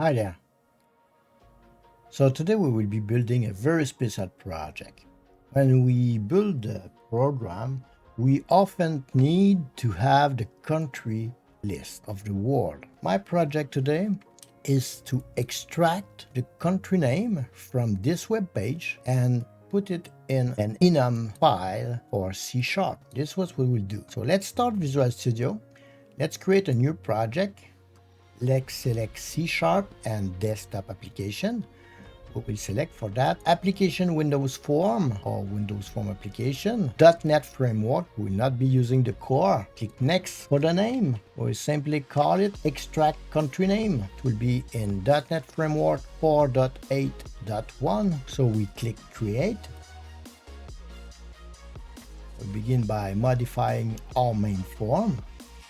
Hi there. So today we will be building a very special project. When we build a program, we often need to have the country list of the world. My project today is to extract the country name from this web page and put it in an Enum file or C#. This is what we will do. So let's start Visual Studio. Let's create a new project. Let's select C# and desktop application. We will select for that application Windows Form or Windows Form application. .NET framework, we will not be using the core. Click next for the name. We will simply call it extract country name. It will be in .NET framework 4.8.1. So we click create. We begin by modifying our main form.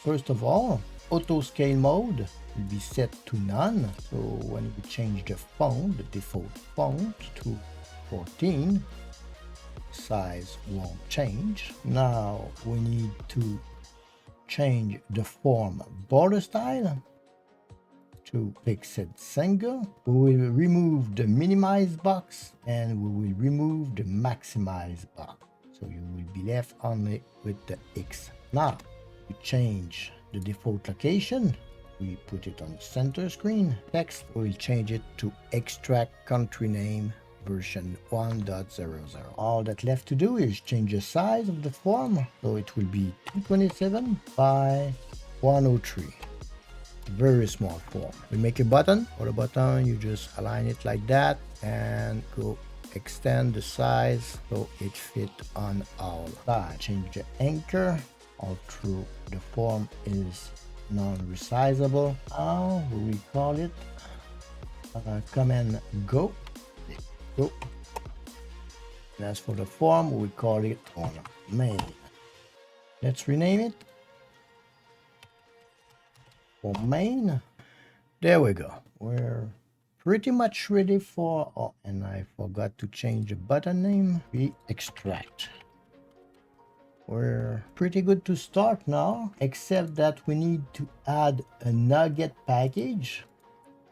First of all, auto scale mode will be set to none. So when we change the font, the default font to 14, size won't change. Now we need to change the form border style to fixed single. We will remove the minimize box and we will remove the maximize box. So you will be left only with the X. Now we change the default location. We put it on the center screen. Text, we'll change it to extract country name version 1.00. All that left to do is change the size of the form. So it will be 227 by 103. Very small form. We make a button. For the button, you just align it like that and go extend the size so it fit on our side. Change the anchor. All through the form is non-resizable. Now we call it command go. And as for the form, we call it on main. Let's rename it for main. There we go. We're pretty much ready for, oh, and I forgot to change the button name. We extract. We're pretty good to start now, except that we need to add a nugget package.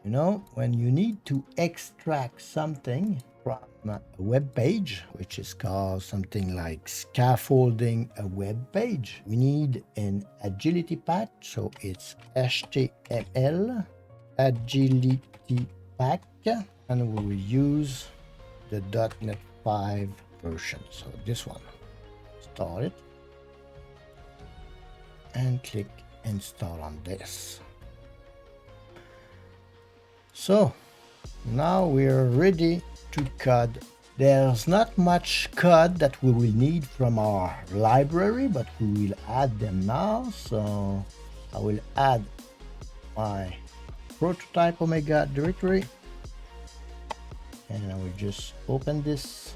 You know, when you need to extract something from a web page, which is called something like scaffolding a web page, we need an agility pack. So it's HTML agility pack, and we will use the .NET 5 version. So this one, start it. And click install on this. So now we're ready to code. There's not much code that we will need from our library, but we will add them now. So I will add my prototype Omega directory and I will just open this.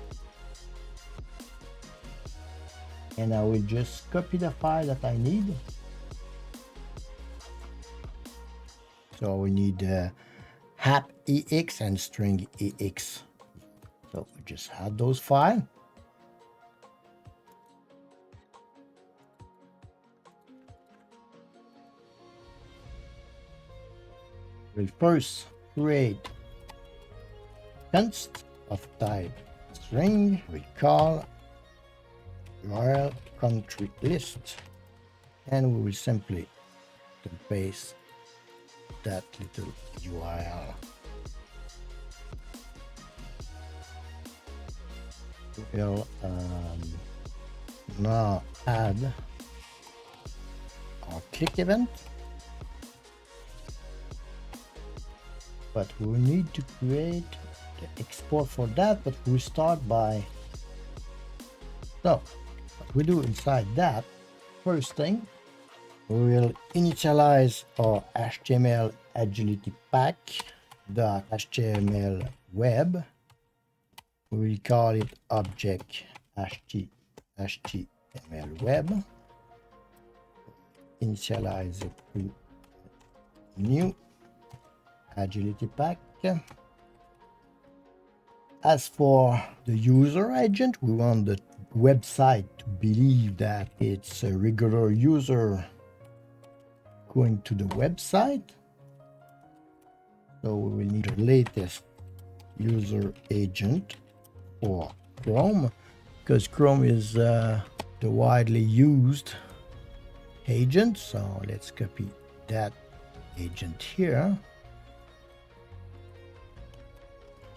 And I will just copy the file that I need. So we need app.ex and string.ex. So we just add those files. We'll first create const of type string. We call URL country list, and we will simply paste that little URL. We'll now add our click event, but we will need to create the export for that, but we start by, so what we do inside that, first thing, we will initialize our HTML agility pack .html web. We will call it object HTML web. Initialize it to new agility pack. As for the user agent, we want the website to believe that it's a regular user going to the website. So we will need the latest user agent for Chrome, because Chrome is the widely used agent. So let's copy that agent here.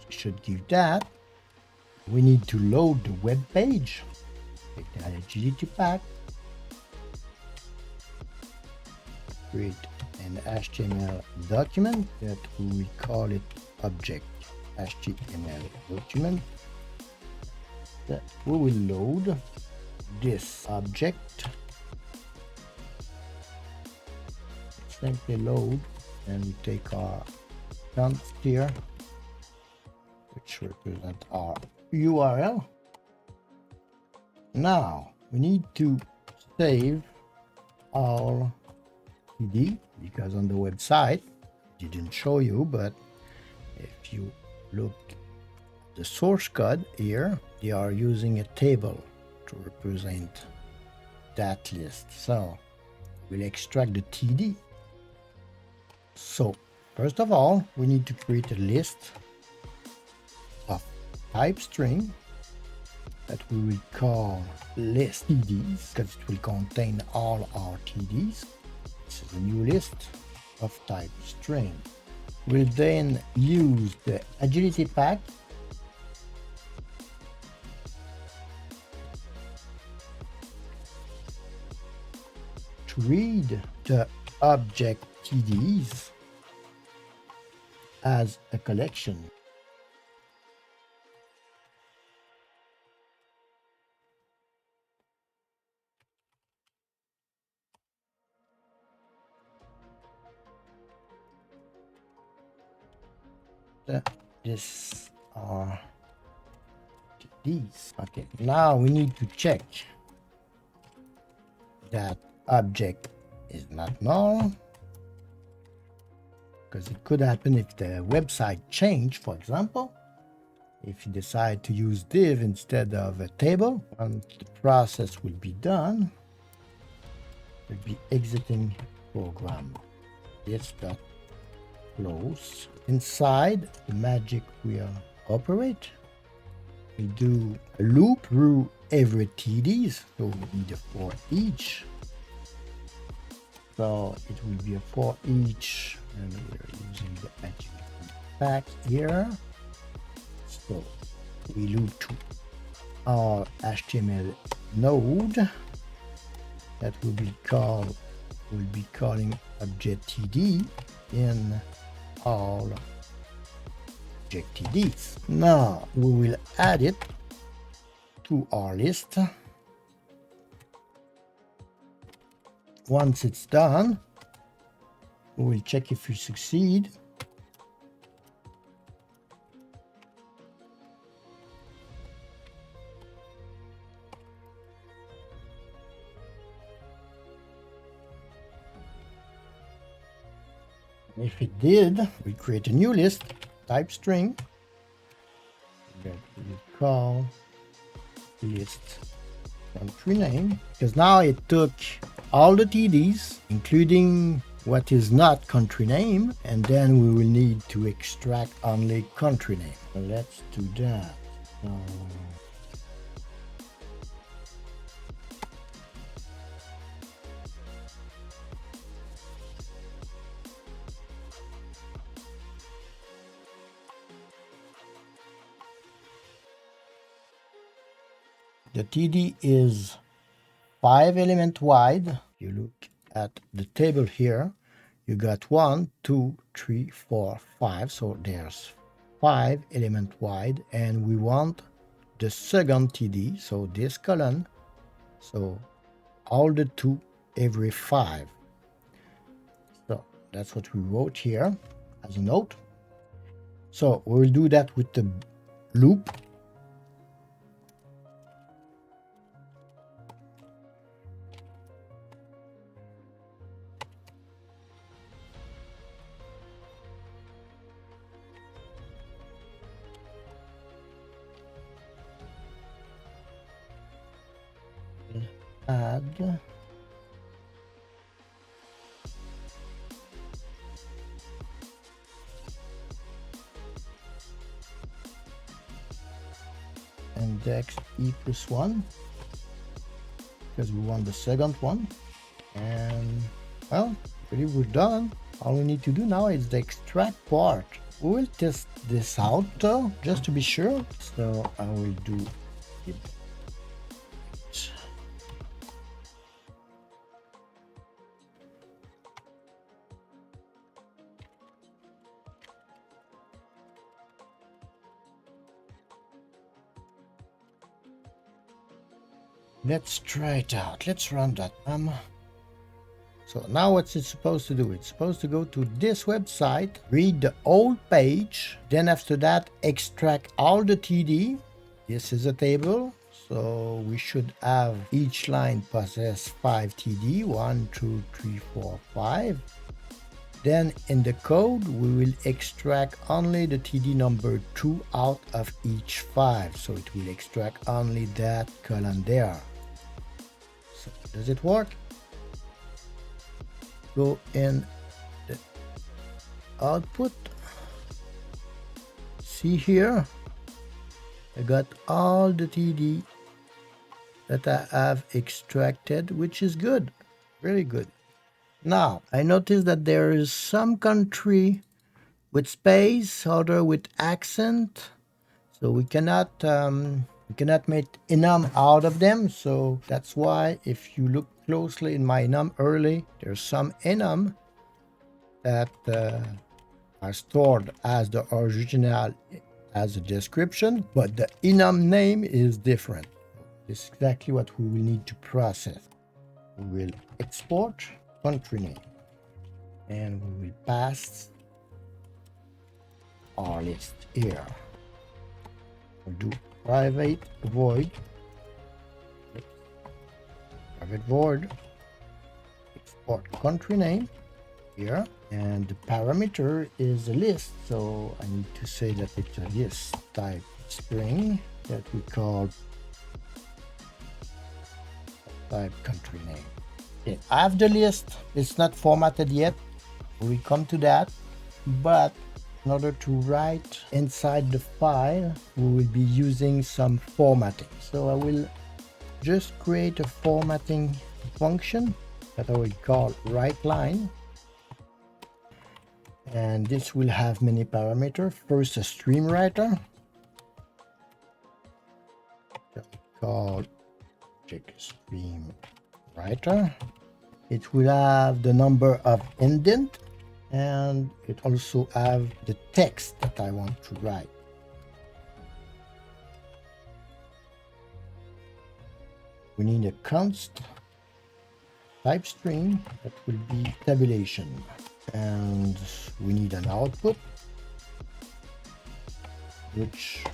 Should give that. We need to load the web page. Take that agility pack, create an HTML document that we will call it object HTML document, that we will load this object. Simply load, and we take our const here, which represent our URL. Now we need to save our TD, because on the website it didn't show you, but if you look at the source code here, they are using a table to represent that list. So we'll extract the TD. So first of all, we need to create a list of type string that we will call list TDs, because it will contain all our TDs. This is a new list of type string. We'll then use the agility pack to read the object TDs as a collection. This are TDs. Okay, now we need to check that object is not null, because it could happen if the website changed. For example, if you decide to use div instead of a table, once the process will be done, we'll be exiting program. This dot close. Inside the magic wheel operate, we do a loop through every TDs, so we need a for each. So it will be a for each, and we're using the agility pack here. So we loop to our HTML node that will be calling object TD in all object TDs. Now we will add it to our list. Once it's done, we will check if we succeed. If it did, we create a new list, type string, that we call list country name, because now it took all the TDs, including what is not country name, and then we will need to extract only country name. So let's do that. The TD is 5 element wide. You look at the table here, you got 1, 2, 3, 4, 5. So there's 5 element wide, and we want the second TD, so this column. So all the 2 every 5. So that's what we wrote here as a note. So we will do that with the loop. Add index e plus 1 because we want the second one. And well, pretty we're done. All we need to do now is the extract part. We will test this out though, just to be sure. So I will do it. Let's try it out. Let's run that. So now what's it supposed to do? It's supposed to go to this website, read the whole page, then after that extract all the TD. This is a table, so we should have each line possess 5 TD, 1, 2, 3, 4, 5. Then in the code, we will extract only the TD number 2 out of each 5. So it will extract only that column there. So does it work? Go in the output. See here, I got all the TD that I have extracted, which is good, really good. Now, I noticed that there is some country with space, other with accent, so we cannot make enum out of them. So that's why if you look closely in my enum early, there's some enum that are stored as the original as a description, but the enum name is different. This is exactly what we will need to process. We will export country name and we will pass our list here. We'll do private void export country name here, and the parameter is a list, so I need to say that it's a list type string that we call type country name. Okay, I have the list. It's not formatted yet. We'll come to that, but in order to write inside the file, we will be using some formatting. So I will just create a formatting function that I will call writeLine. And this will have many parameters. First, a stream writer. Called check stream writer. It will have the number of indent, and it also have the text that I want to write. We need a const type string that will be tabulation, and we need an output which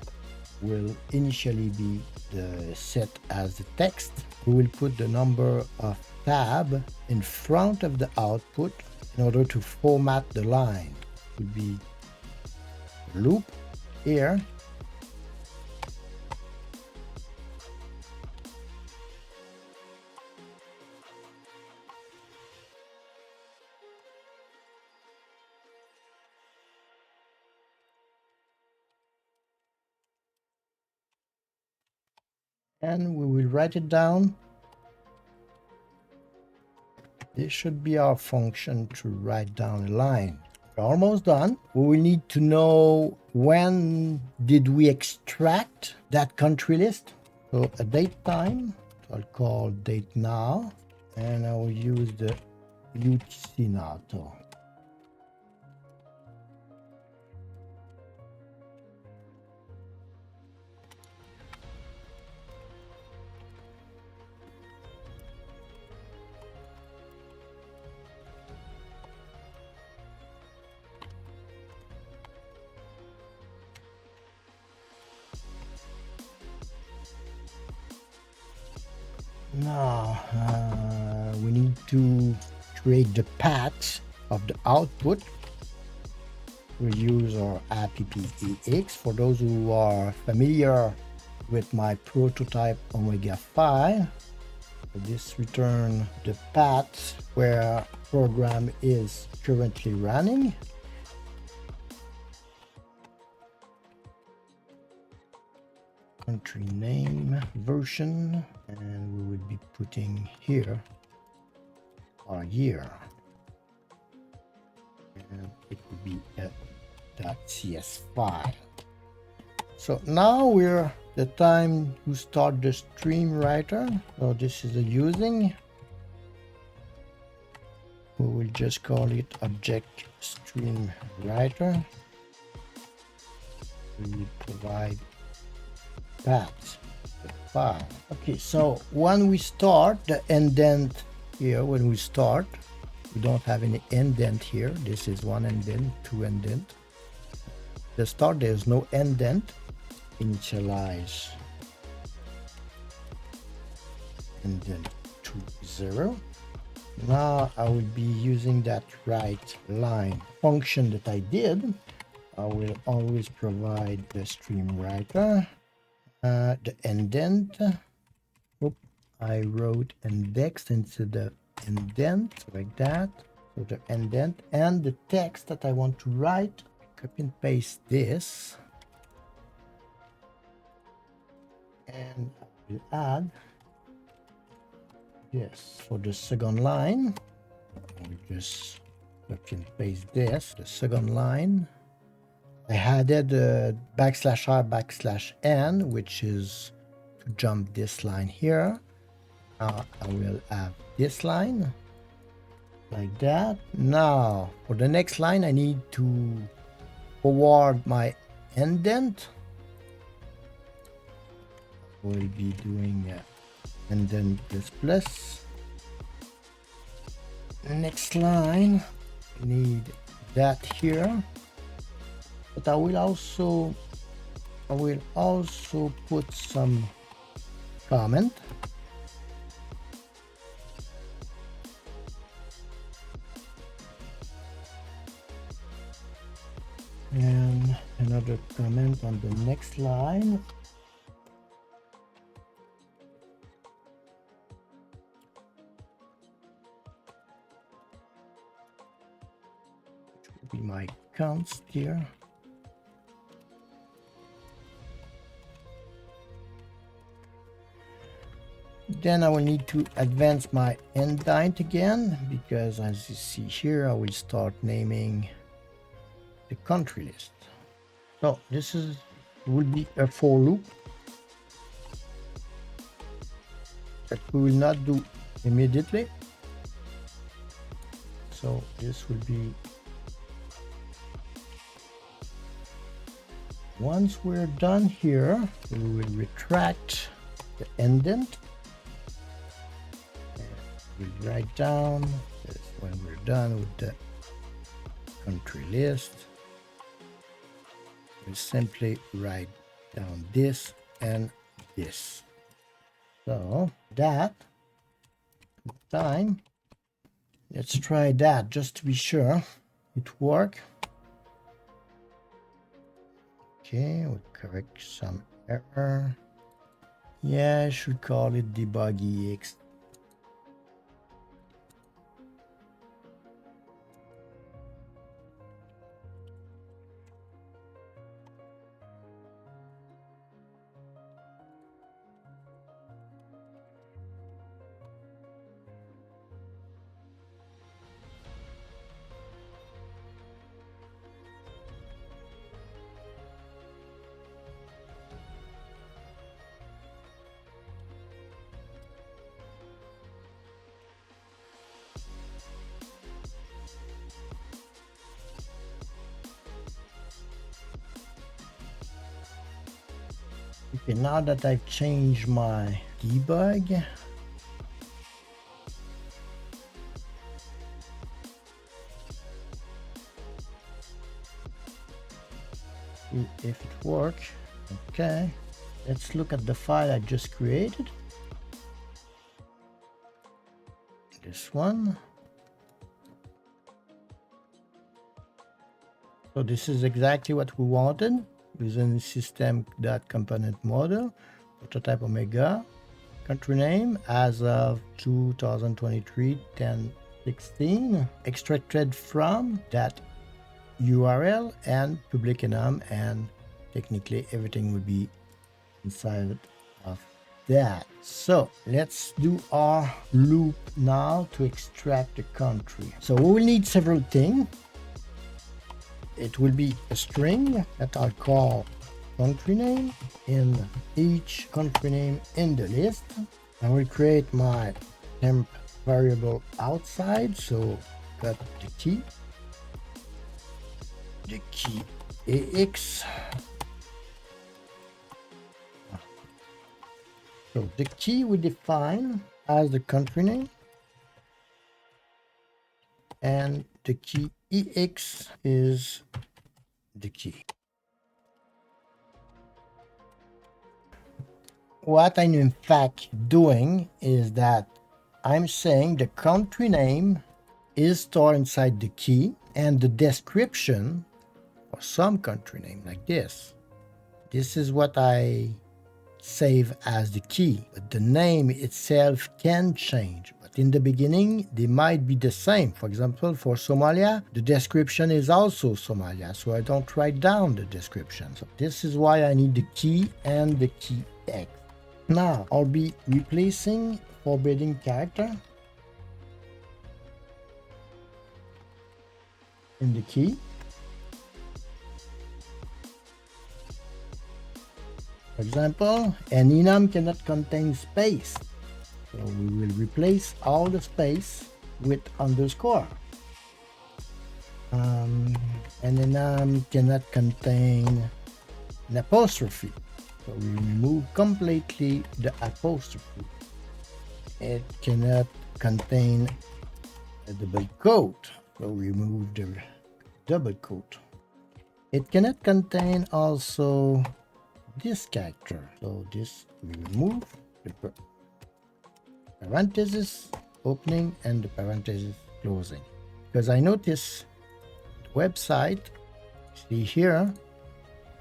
will initially be set as the text. We will put the number of tab in front of the output in order to format the line. It will be loop here. And we will write it down. This should be our function to write down a line. We're almost done. We will need to know when did we extract that country list. So a date time, so I'll call date now, and I will use the UTC now. So now we need to create the path of the output. We use our appex. For those who are familiar with my prototype Omega file, this return the path where program is currently running. country name version, and we will be putting here our year, and it will be a .cs file. So now we're the time to start the stream writer. So this is the using. We will just call it object stream writer. We will provide path the file. Okay, so when we start the indent here, when we start, we don't have any indent here. This is one indent, two indent. The start, there's no indent. Initialize indent to 0. Now I will be using that right line function that I did. I will always provide the stream writer, the indent. Oop, I wrote index instead of indent, like that. So the indent and the text that I want to write, copy and paste this. And I will add this for the second line. I will just copy and paste this, the second line. I added \r\n, which is to jump this line here. Now I will have this line like that. Now for the next line, I need to forward my indent. We'll be doing indent plus. Next line, need that here. But I will also put some comment. And another comment on the next line. Which will be my const here. Then I will need to advance my indent again, because as you see here, I will start naming the country list. So this will be a for loop that we will not do immediately. So this will be, once we're done here, we will retract the indent. We'll write down this when we're done with the country list. We'll simply write down this and this. So that time, let's try that just to be sure it works. Okay, we'll correct some error. Yeah, I should call it debug ex. Okay, now that I've changed my debug, see if it works. Okay, let's look at the file I just created. This one. So this is exactly what we wanted. Using system.component model, prototype omega, country name as of 2023 10/16, extracted from that URL and public enum, and technically everything will be inside of that. So let's do our loop now to extract the country. So we will need several things. It will be a string that I'll call country name. In each country name in the list, I will create my temp variable outside. So got the key AX. So the key we define as the country name, and the key EX is the key. What I'm in fact doing is that I'm saying the country name is stored inside the key, and the description for some country name like this is what I save as the key. But the name itself can change. But in the beginning, they might be the same. For example, for Somalia, the description is also Somalia, so I don't write down the description. So this is why I need the key and the key X. Now, I'll be replacing forbidden character in the key. For example, an enum cannot contain space. So we will replace all the space with underscore. An enum cannot contain an apostrophe. So we remove completely the apostrophe. It cannot contain a double quote. So we remove the double quote. It cannot contain also this character. So this we remove the parenthesis opening and the parenthesis closing. Because I notice the website, see here,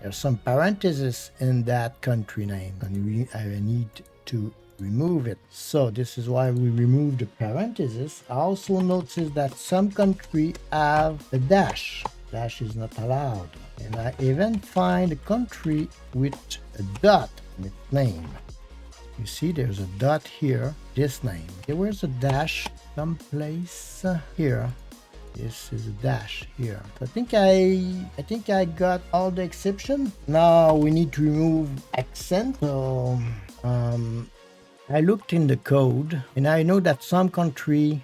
there's some parentheses in that country name, and I need to remove it. So this is why we remove the parentheses. I also notice that some country have a dash. Dash is not allowed. And I even find a country with a dot in its name. You see there's a dot here, this name. There was a dash someplace here. This is a dash here. So I think I got all the exception. Now we need to remove accent. So I looked in the code and I know that some country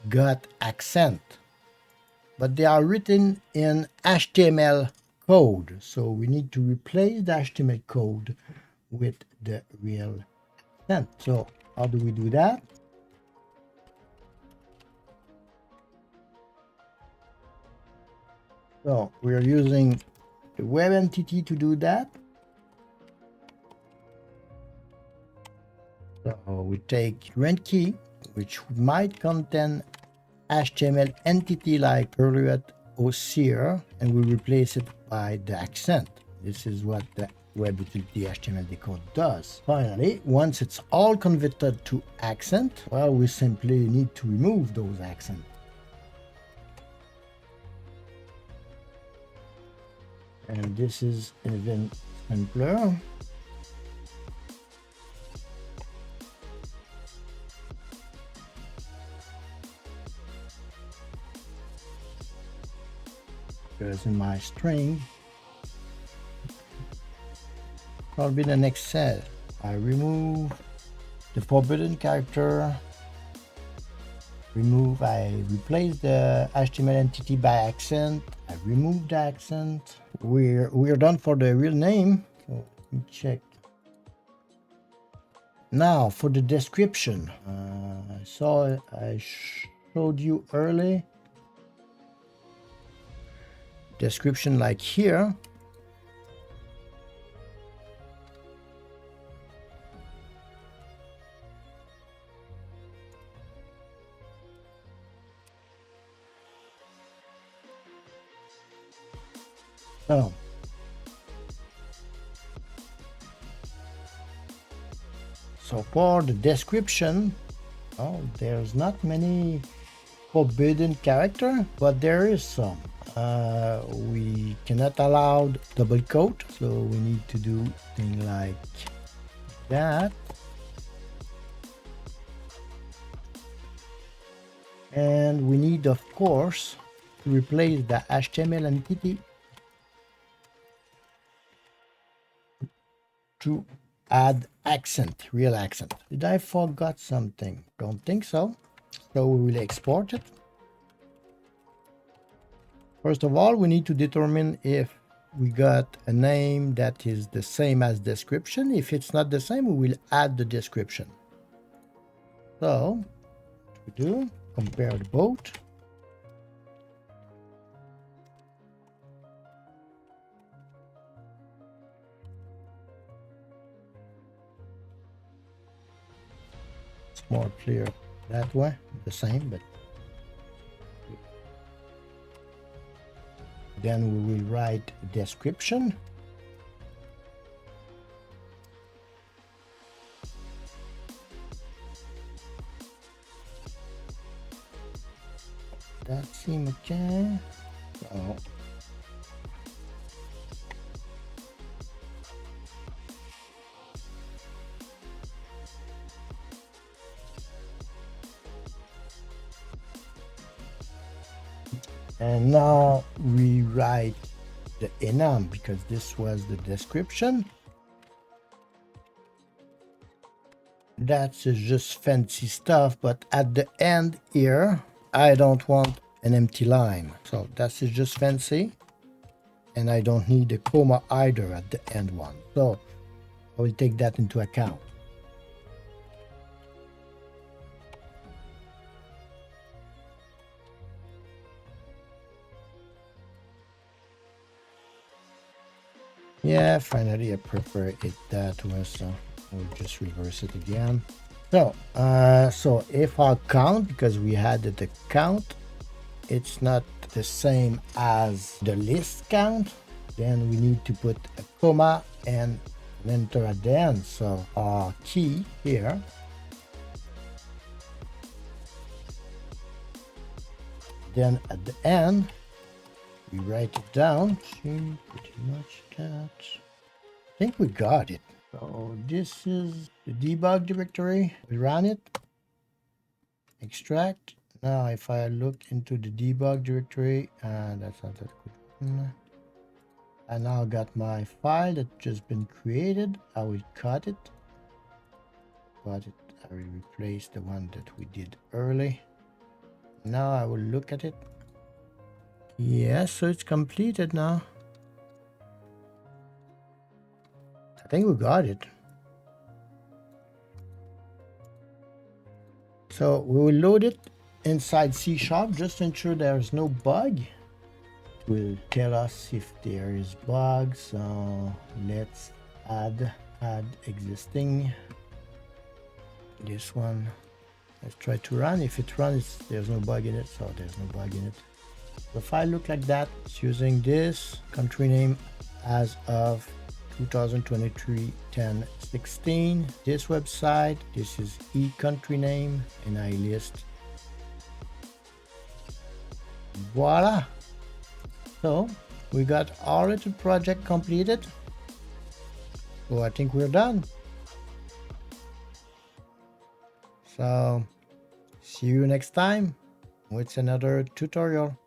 got accent, but they are written in HTML code. So we need to replace the HTML code with the real accent. So how do we do that? So we are using the web entity to do that. So we take rent key, which might contain HTML entity like earlier OCR, and we replace it by the accent. This is what the web utility HTML decode does. Finally, once it's all converted to accent, well, we simply need to remove those accents. And this is even simpler. Because in my string, I'll be the next cell. I remove the forbidden character. I replace the HTML entity by accent. I remove the accent. We're done for the real name. So let me check. Now for the description. I showed you early. Description like here. Oh. So for the description, there's not many forbidden character, but there is some. We cannot allow double quote, so we need to do things like that. And we need, of course, to replace the HTML entity to add accent, real accent. Did I forgot something? Don't think so. So we will export it. First of all, we need to determine if we got a name that is the same as description. If it's not the same, we will add the description. So we do compare the both. It's more clear that way, the same, but then we will write a description. That seems okay. So and now we write the enum because this was the description. That's just fancy stuff, but at the end here, I don't want an empty line. So that's just fancy. And I don't need a comma either at the end one. So I will take that into account. Yeah, finally I prefer it that way, so we'll just reverse it again. So if our count, because we added the count, it's not the same as the list count, then we need to put a comma and an enter at the end. So our key here, then at the end, we write it down. See, pretty much that. I think we got it. So this is the debug directory. We run it, extract. Now if I look into the debug directory, and that's not that good. I now got my file that just been created. I will cut it. I will replace the one that we did early. Now I will look at it. Yes, so it's completed now. I think we got it. So we will load it inside C# just to ensure there's no bug. It will tell us if there is bugs. So let's add existing. This one. Let's try to run. If it runs, there's no bug in it. So there's no bug in it. The file look like that. It's using this country name as of 2023 10/16. This website, this is country name, and I list. Voila. So we got our little project completed. So I think we're done. So see you next time with another tutorial.